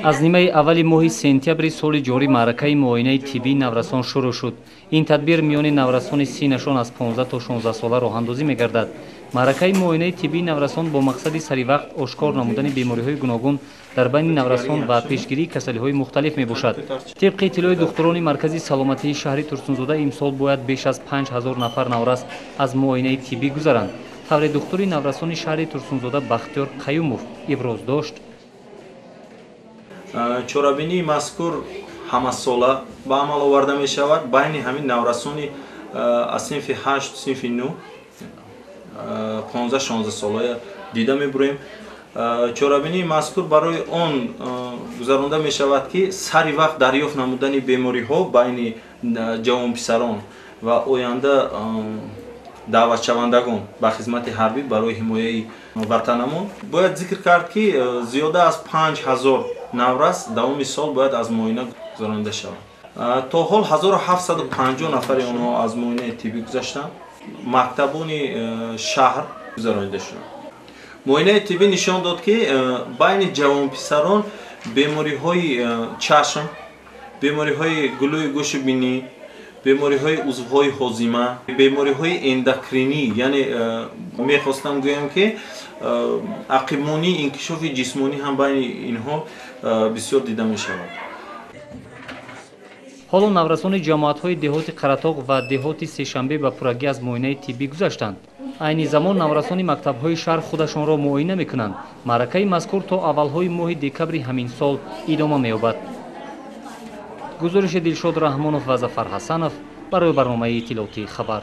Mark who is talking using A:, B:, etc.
A: аз нимаи аввали моҳи сентябри соли ҷорӣ маъракаи муоинаи тиббии наврасон шурӯъ шуд. Ин тадбир миёни наврасони синнашон аз 15 то 16 сола роҳандозӣ мегардад. маъракаи муоинаи тиббии наврасон бо мақсади саривақт ошкор намудани бемориҳои гуногун дар байни наврасон ва пешгирии касалиҳои мухталиф мебошад. тибқи иттилои духтурони маркази саломатии шаҳри Турсунзода имсол бояд беш аз 5000 нафар наврас аз муоинаи тиббӣ гузаранд. тавре духтури наврасони шаҳри Турсунзода Бахтиёр Қаюмов иброз дошт.
B: чорабинии мазкур ҳамасола ба амал оварда мешавад байни ҳамин наврасони аз синфи 8 синфи 9 15-16 солая дида мебурем. чорабинии мазкур барои он гузаронда мешавад ки сари вақт дарёфт намудани бемориҳо байни ҷавонписарон ва оянда даъватшавандагон ба хизмати ҳарбӣ барои ҳимояи ватанамон. бояд зикр кард ки зиёда аз 5000 наврас давоми сол бояд аз муоина гузаронида шаванд. то ҳол 1750 нафари онҳо аз муоинаи тиббӣ гузаштанд. мактабони шаҳр гузаронида шуданд. муоинаи тиббӣ нишон дод ки байни ҷавонписарон бемориҳои чашм, бемориҳои гулӯи гӯшу бинӣ, бемориҳои узвҳои ҳозима, бемориҳои эндокринӣ, яъне мехостам гӯям ки ақибмонии инкишофи ҷисмонӣ ҳам байни инҳо бисёр дида мешавад.
A: ҳоло наврасони ҷамоатҳои деҳоти Қаратоғ ва деҳоти Сешанбе ба пуррагӣ аз муоинаи тиббӣ гузаштанд. айни замон наврасони мактабҳои шаҳр худашонро муоина мекунанд. маъракаи мазкур то аввалҳои моҳи декабри ҳамин сол идома меёбад. гузориши Дилшод Раҳмонов ва Зафар Ҳасанов барои барномаи иттилоотии хабар.